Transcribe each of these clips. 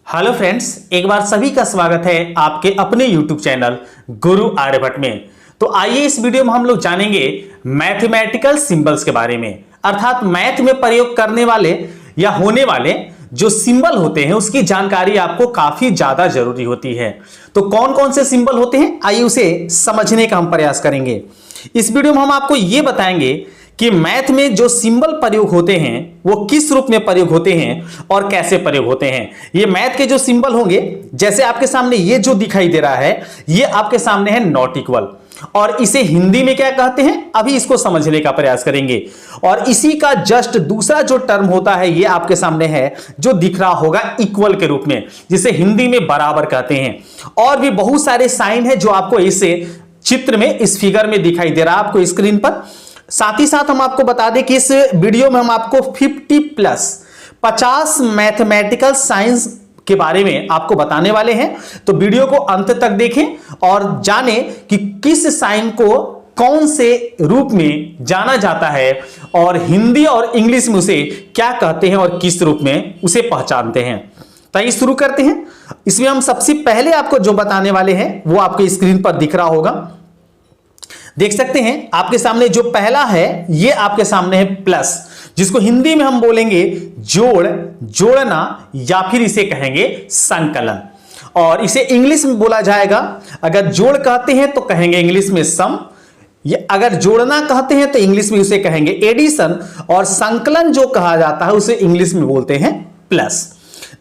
Hello friends, एक बार सभी का स्वागत है आपके अपने यूट्यूब चैनल गुरु आर्यभट्ट में। तो आइए इस वीडियो में हम लोग जानेंगे मैथमेटिकल सिंबल्स के बारे में, अर्थात मैथ में प्रयोग करने वाले या होने वाले जो सिंबल होते हैं उसकी जानकारी आपको काफी ज्यादा जरूरी होती है। तो कौन कौन से सिंबल होते हैं, आइए उसे समझने का हम प्रयास करेंगे। इस वीडियो में हम आपको यह बताएंगे कि मैथ में जो सिंबल प्रयोग होते हैं वो किस रूप में प्रयोग होते हैं और कैसे प्रयोग होते हैं। ये मैथ के जो सिंबल होंगे, जैसे आपके सामने ये जो दिखाई दे रहा है, ये आपके सामने है नॉट इक्वल, और इसे हिंदी में क्या कहते हैं अभी इसको समझने का प्रयास करेंगे। और इसी का जस्ट दूसरा जो टर्म होता है ये आपके सामने है जो दिख रहा होगा इक्वल के रूप में, जिसे हिंदी में बराबर कहते हैं। और भी बहुत सारे साइन है जो आपको इस चित्र में, इस फिगर में दिखाई दे रहा है आपको स्क्रीन पर। साथ ही साथ हम आपको बता दें कि इस वीडियो में हम आपको 50 मैथमेटिकल साइंस के बारे में आपको बताने वाले हैं। तो वीडियो को अंत तक देखें और जानें कि किस साइन को कौन से रूप में जाना जाता है और हिंदी और इंग्लिश में उसे क्या कहते हैं और किस रूप में उसे पहचानते हैं। तो आइए शुरू करते हैं। इसमें हम सबसे पहले आपको जो बताने वाले हैं वो आपके स्क्रीन पर दिख रहा होगा, देख सकते हैं आपके सामने। जो पहला है ये आपके सामने है प्लस, जिसको हिंदी में हम बोलेंगे जोड़, जोड़ना, या फिर इसे कहेंगे संकलन। और इसे इंग्लिश में बोला जाएगा, अगर जोड़ कहते हैं तो कहेंगे इंग्लिश में सम, या अगर जोड़ना कहते हैं तो इंग्लिश में उसे कहेंगे एडिशन, और संकलन जो कहा जाता है उसे इंग्लिश में बोलते हैं प्लस।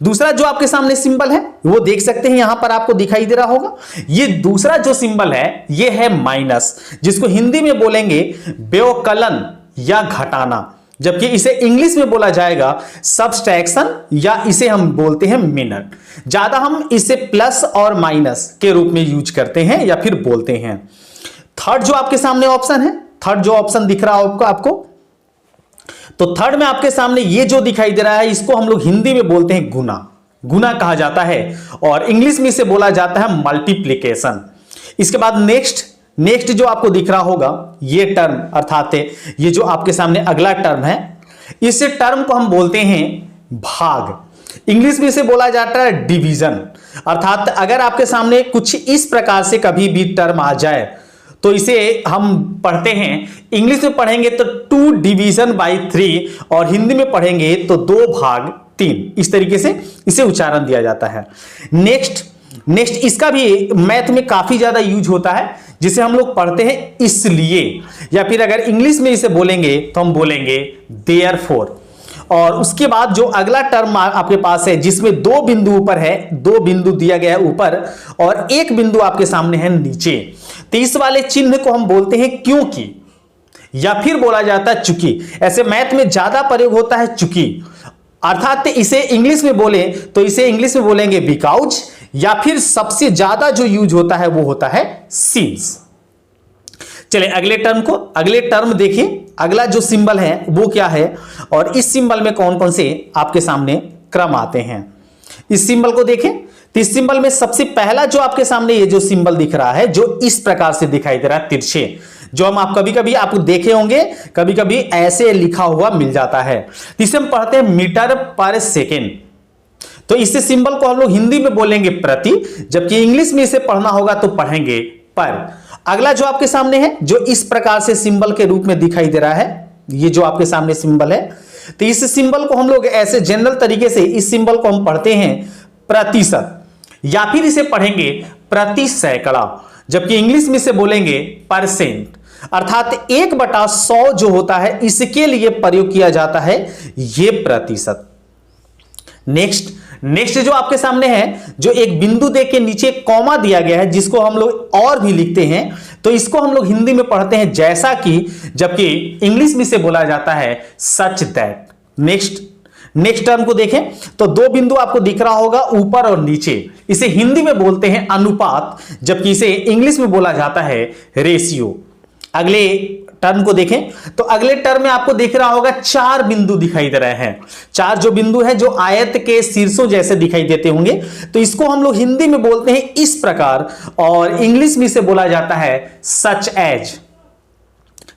दूसरा जो आपके सामने सिंबल है वो देख सकते हैं, यहां पर आपको दिखाई दे रहा होगा। ये दूसरा जो सिंबल है ये है माइनस, जिसको हिंदी में बोलेंगे व्यवकलन या घटाना, जबकि इसे इंग्लिश में बोला जाएगा सब्सट्रैक्शन, या इसे हम बोलते हैं मिनट। ज्यादा हम इसे प्लस और माइनस के रूप में यूज करते हैं या फिर बोलते हैं। थर्ड जो आपके सामने ऑप्शन है, थर्ड जो ऑप्शन दिख रहा होगा आपको, तो थर्ड में आपके सामने ये जो दिखाई दे रहा है इसको हम लोग हिंदी में बोलते हैं गुना, गुना कहा जाता है, और इंग्लिश में इसे बोला जाता है मल्टीप्लिकेशन। इसके बाद नेक्स्ट जो आपको दिख रहा होगा ये टर्म, अर्थात ये जो आपके सामने अगला टर्म है, इस टर्म को हम बोलते हैं भाग। इंग्लिश में इसे बोला जाता है डिवीजन। अर्थात अगर आपके सामने कुछ इस प्रकार से कभी भी टर्म आ जाए तो इसे हम पढ़ते हैं, इंग्लिश में पढ़ेंगे तो 2 डिवीजन बाई 3, और हिंदी में पढ़ेंगे तो 2 भाग 3। इस तरीके से इसे उच्चारण दिया जाता है। नेक्स्ट इसका भी मैथ में काफी ज्यादा यूज होता है, जिसे हम लोग पढ़ते हैं इसलिए, या फिर अगर इंग्लिश में इसे बोलेंगे तो हम बोलेंगे देयरफॉर। और उसके बाद जो अगला टर्म आपके पास है जिसमें 2 बिंदु ऊपर है, 2 बिंदु दिया गया है ऊपर और 1 बिंदु आपके सामने है नीचे, तो इस वाले चिन्ह को हम बोलते हैं क्योंकि, या फिर बोला जाता है चूंकि। ऐसे मैथ में ज्यादा प्रयोग होता है चूंकि, अर्थात इसे इंग्लिश में बोले तो इसे इंग्लिश में बोलेंगे बिकॉज, या फिर सबसे ज्यादा जो यूज होता है वो होता है सिंस। चलिए अगले टर्म देखिए, अगला जो सिंबल है वो क्या है और इस सिंबल में कौन कौन से आपके सामने क्रम आते हैं। इस सिंबल को देखें तो इस सिंबल में सबसे पहला जो आपके सामने ये जो सिंबल दिख रहा है, जो इस प्रकार से दिखाई दे रहा है तिरछे, जो हम आप कभी-कभी आप देखे होंगे, कभी-कभी ऐसे लिखा हुआ मिल जाता है। इसे हम पढ़ते हैं मीटर पर सेकेंड। तो इस सिंबल को हम लोग हिंदी में बोलेंगे प्रति, जबकि इंग्लिश में इसे पढ़ना होगा तो पढ़ेंगे पर। अगला जो आपके सामने है जो इस प्रकार से सिंबल के रूप में दिखाई दे रहा है, ये जो आपके सामने सिंबल है, तो इस सिंबल को हम लोग ऐसे जनरल तरीके से इस सिंबल को हम पढ़ते हैं प्रतिशत, या फिर इसे पढ़ेंगे प्रति सैकड़ा, जबकि इंग्लिश में इसे बोलेंगे परसेंट। अर्थात 1/100 जो होता है इसके लिए प्रयोग किया जाता है ये प्रतिशत। नेक्स्ट जो आपके सामने है, जो एक बिंदु दे के नीचे कॉमा दिया गया है, जिसको हम लोग और भी लिखते हैं, तो इसको हम लोग हिंदी में पढ़ते हैं जैसा कि, जबकि इंग्लिश में इसे बोला जाता है सच दैट। नेक्स्ट टर्म को देखें तो 2 बिंदु आपको दिख रहा होगा ऊपर और नीचे, इसे हिंदी में बोलते हैं अनुपात, जबकि इसे इंग्लिश में बोला जाता है रेशियो। अगले टर्म को देखें तो अगले टर्म में आपको दिख रहा होगा 4 बिंदु दिखाई दे रहे हैं। 4 जो बिंदु है जो आयत के शीर्षों जैसे दिखाई देते होंगे, तो इसको हम लोग हिंदी में बोलते हैं इस प्रकार, और इंग्लिश में इसे बोला जाता है सच एज।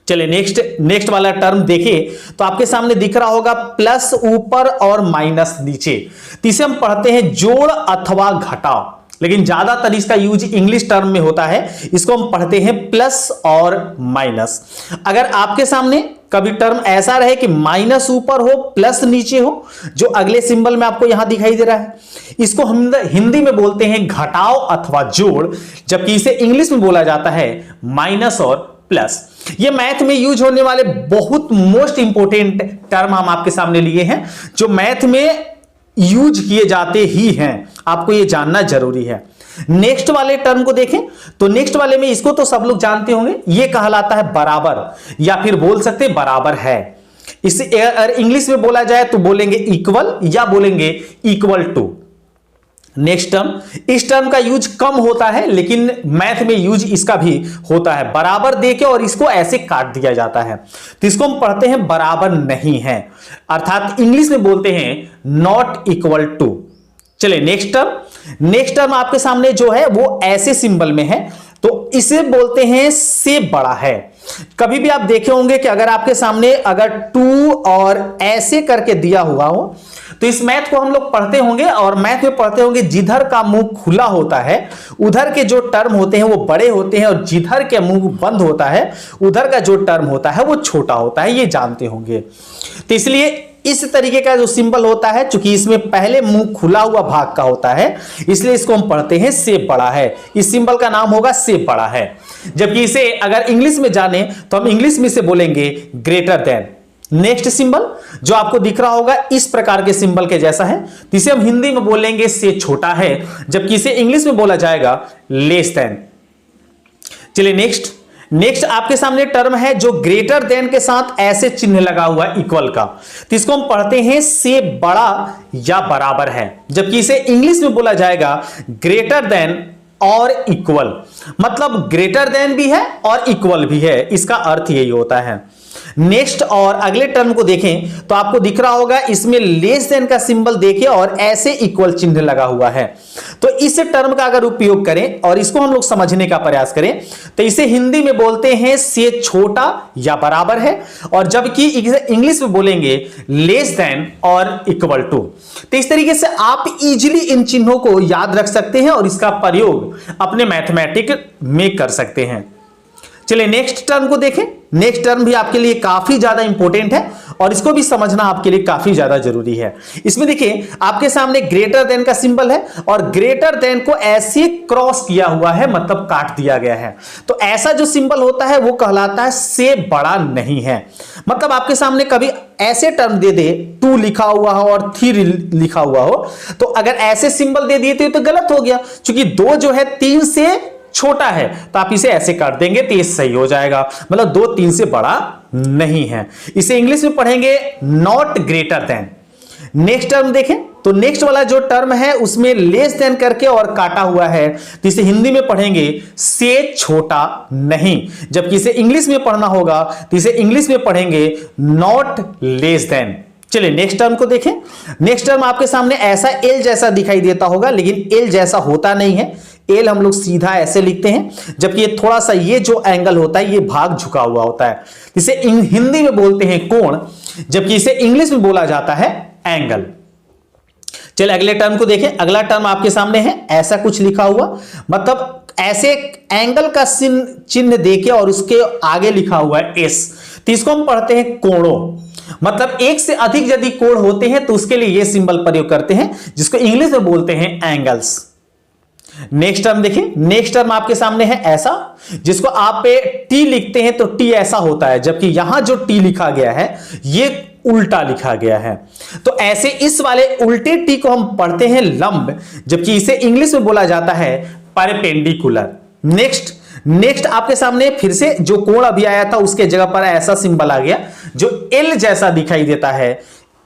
चलिए नेक्स्ट वाला टर्म देखिए तो आपके सामने दिख रहा होगा प्लस ऊपर और माइनस नीचे। तो इसे हम पढ़ते हैं जोड़ अथवा घटाव, लेकिन ज्यादातर इसका यूज इंग्लिश टर्म में होता है। इसको हम पढ़ते हैं प्लस और माइनस। अगर आपके सामने कभी टर्म ऐसा रहे कि माइनस ऊपर हो प्लस नीचे हो, जो अगले सिंबल में आपको यहां दिखाई दे रहा है, इसको हम हिंदी में बोलते हैं घटाव अथवा जोड़, जबकि इसे इंग्लिश में बोला जाता है माइनस और प्लस। ये मैथ में यूज होने वाले बहुत मोस्ट इंपोर्टेंट टर्म हम आपके सामने लिए हैं, जो मैथ में यूज किए जाते ही हैं, आपको ये जानना जरूरी है। नेक्स्ट वाले टर्म को देखें तो नेक्स्ट वाले में इसको तो सब लोग जानते होंगे, ये कहलाता है बराबर, या फिर बोल सकते हैं बराबर है। इसे अगर इंग्लिश में बोला जाए तो बोलेंगे इक्वल या बोलेंगे इक्वल टू। नेक्स्ट टर्म, इस टर्म का यूज कम होता है लेकिन मैथ में यूज इसका भी होता है। बराबर देके और इसको ऐसे काट दिया जाता है, तो इसको हम पढ़ते हैं बराबर नहीं है, अर्थात इंग्लिश में बोलते हैं नॉट इक्वल टू। चलिए नेक्स्ट टर्म आपके सामने जो है वो ऐसे सिंबल में है, तो इसे बोलते हैं से बड़ा है। कभी भी आप देखे होंगे कि अगर आपके सामने अगर 2 और ऐसे करके दिया हुआ हो तो इस मैथ को हम लोग पढ़ते होंगे, और मैथ में पढ़ते होंगे जिधर का मुंह खुला होता है उधर के जो टर्म होते हैं वो बड़े होते हैं, और जिधर के मुंह बंद होता है उधर का जो टर्म होता है वो छोटा होता है, ये जानते होंगे। तो इसलिए इस तरीके का जो सिंबल होता है, चूंकि इसमें पहले मुंह खुला हुआ भाग का होता है, इसलिए इसको हम पढ़ते हैं से बड़ा है। इस सिंबल का नाम होगा से बड़ा है। जबकि इसे अगर इंग्लिश में जाने तो हम इंग्लिश में से बोलेंगे ग्रेटर देन। नेक्स्ट सिंबल जो आपको दिख रहा होगा इस प्रकार के सिंबल के जैसा है, तो इसे हम हिंदी में बोलेंगे से छोटा है, जबकि इसे इंग्लिश में बोला जाएगा लेस देन। चलिए नेक्स्ट आपके सामने टर्म है जो ग्रेटर देन के साथ ऐसे चिन्ह लगा हुआ है इक्वल का, तो इसको हम पढ़ते हैं से बड़ा या बराबर है, जबकि इसे इंग्लिश में बोला जाएगा ग्रेटर देन और इक्वल। मतलब ग्रेटर देन भी है और इक्वल भी है, इसका अर्थ यही होता है। नेक्स्ट और अगले टर्म को देखें तो आपको दिख रहा होगा इसमें लेस देन का सिंबल देखिए और ऐसे इक्वल चिन्ह लगा हुआ है। तो इस टर्म का अगर उपयोग करें और इसको हम लोग समझने का प्रयास करें तो इसे हिंदी में बोलते हैं से छोटा या बराबर है, और जबकि इंग्लिश में बोलेंगे लेस देन और इक्वल टू। तो इस तरीके से आप इजीली इन चिन्हों को याद रख सकते हैं और इसका प्रयोग अपने मैथमेटिक्स में कर सकते हैं। चलिए नेक्स्ट टर्म को देखें। नेक्स्ट टर्म भी आपके लिए काफी ज्यादा इंपॉर्टेंट है और इसको भी समझना आपके लिए काफी ज्यादा जरूरी है। इसमें देखिए आपके सामने ग्रेटर देन का सिंबल है और ग्रेटर देन को ऐसे क्रॉस किया हुआ है, मतलब काट दिया गया है। तो ऐसा जो सिंबल होता है वो कहलाता है से बड़ा नहीं है। मतलब आपके सामने कभी ऐसे टर्म दे दे 2 लिखा हुआ हो और 3 लिखा हुआ हो, तो अगर ऐसे सिंबल दे दिए तो गलत हो गया, क्योंकि 2 जो है 3 से छोटा है, तो आप इसे ऐसे काट देंगे तो ये सही हो जाएगा। मतलब 2 3 से बड़ा नहीं है। इसे इंग्लिश में पढ़ेंगे not greater than. Next term देखें तो नेक्स्ट वाला जो टर्म है उसमें लेस देन करके और काटा हुआ है, तो इसे हिंदी में पढ़ेंगे से छोटा नहीं, जबकि इसे इंग्लिश में पढ़ना होगा तो इसे इंग्लिश में पढ़ेंगे नॉट लेस देन। चलिए नेक्स्ट टर्म को देखें। नेक्स्ट टर्म आपके सामने ऐसा एल जैसा दिखाई देता होगा, लेकिन एल जैसा होता नहीं है। एल हम लोग सीधा ऐसे लिखते हैं, जबकि ये थोड़ा सा ये जो एंगल होता है ये भाग झुका हुआ होता है। इसे हिंदी में बोलते हैं कोण, जबकि इसे इंग्लिश में बोला जाता है एंगल। चलिए अगले टर्म को देखें। अगला टर्म आपके सामने है ऐसा कुछ लिखा हुआ, मतलब ऐसे एंगल का चिन्ह देके और उसके आगे लिखा हुआ है एस, तो इसको हम पढ़ते हैं कोणों। मतलब एक से अधिक यदि कोण होते हैं तो उसके लिए यह सिंबल प्रयोग करते हैं, जिसको इंग्लिश में बोलते हैं एंगल्स। नेक्स्ट टर्म देखिए। नेक्स्ट टर्म आपके सामने है ऐसा, जिसको आप पे टी लिखते हैं तो टी ऐसा होता है, जबकि यहां जो टी लिखा गया है ये उल्टा लिखा गया है। तो ऐसे इस वाले उल्टे टी को हम पढ़ते हैं लंब, जबकि इसे इंग्लिश में बोला जाता है परपेंडिकुलर। नेक्स्ट आपके सामने फिर से जो कोण अभी आया था उसके जगह पर ऐसा सिंबल आ गया जो एल जैसा दिखाई देता है।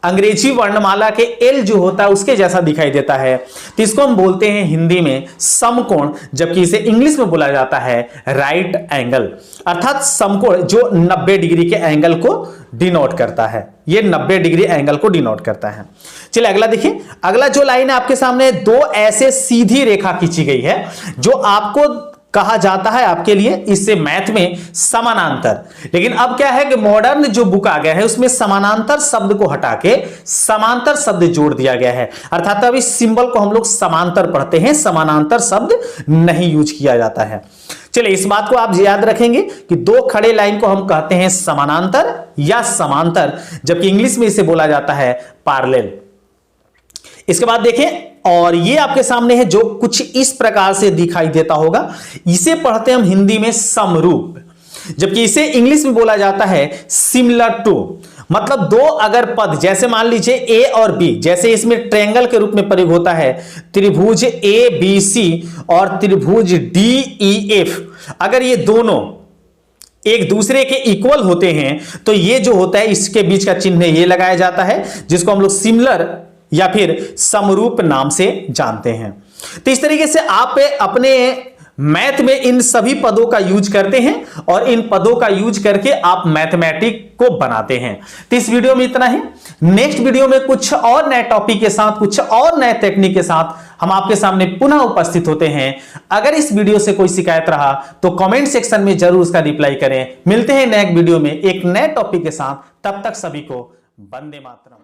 अंग्रेजी वर्णमाला के एल जो होता है उसके जैसा दिखाई देता है, तो इसको हम बोलते हैं हिंदी में समकोण, जबकि इसे इंग्लिश में बोला जाता है राइट एंगल। अर्थात समकोण जो 90 डिग्री के एंगल को डिनोट करता है, ये 90 डिग्री एंगल को डिनोट करता है। चलिए अगला देखिए। अगला जो लाइन है आपके सामने 2 ऐसे सीधी रेखा खींची गई है जो आपको कहा जाता है आपके लिए इससे मैथ में समानांतर। लेकिन अब क्या है कि मॉडर्न जो बुक आ गया है उसमें समानांतर शब्द को हटा के समांतर शब्द जोड़ दिया गया है, अर्थात अब इस सिंबल को हम लोग समांतर पढ़ते हैं, समानांतर शब्द नहीं यूज किया जाता है। चलिए इस बात को आप याद रखेंगे कि दो खड़े लाइन को हम कहते हैं समानांतर या समांतर, जबकि इंग्लिश में इसे बोला जाता है पैरेलल। इसके बाद देखें, और ये आपके सामने है जो कुछ इस प्रकार से दिखाई देता होगा, इसे पढ़ते हैं हम हिंदी में समरूप, जबकि इसे इंग्लिश में बोला जाता है सिमिलर टू। मतलब दो अगर पद, जैसे मान लीजिए ए और बी, जैसे इसमें ट्रायंगल के रूप में प्रयोग होता है त्रिभुज ए बी सी और त्रिभुज डी ई एफ, अगर ये दोनों एक दूसरे के इक्वल होते हैं तो ये जो होता है इसके बीच का चिन्ह ये लगाया जाता है, जिसको हम लोग सिमिलर या फिर समरूप नाम से जानते हैं। तो इस तरीके से आप अपने मैथ में इन सभी पदों का यूज करते हैं और इन पदों का यूज करके आप मैथमेटिक को बनाते हैं। तो इस वीडियो में इतना ही। नेक्स्ट वीडियो में कुछ और नए टॉपिक के साथ, कुछ और नए टेक्निक के साथ हम आपके सामने पुनः उपस्थित होते हैं। अगर इस वीडियो से कोई शिकायत रहा तो कमेंट सेक्शन में जरूर उसका रिप्लाई करें। मिलते हैं नए वीडियो में एक नए टॉपिक के साथ, तब तक सभी को वंदे मातरम।